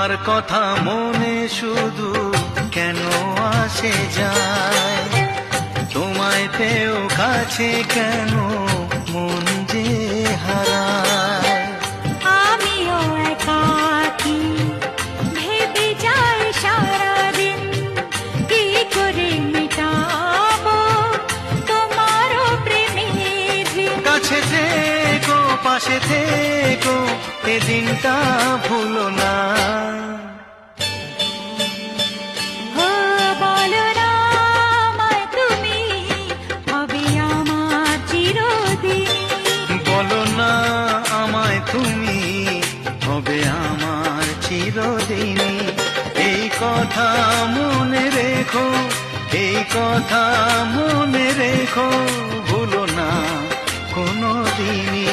তোমার কথা মনে শুধু কেন আসে যায়, তোমায় পেও কাছে কেন মন যে হারায়। আমিও একাকী ভেবে যাই সারাদিন, কি করে মেটাবো তোমারও প্রেমের ঋণ। কাছে থেকো পাশে থেকো এ দিনটা ভুলো না। ও বলো না আমায় তুমি, হবে আমার চিরদিন। বলো না আমায় তুমি, হবে আমার চিরদিনই। এই কথা মনে রেখো, এই কথা মনে রেখো, ভুলো না কোনো দিনই।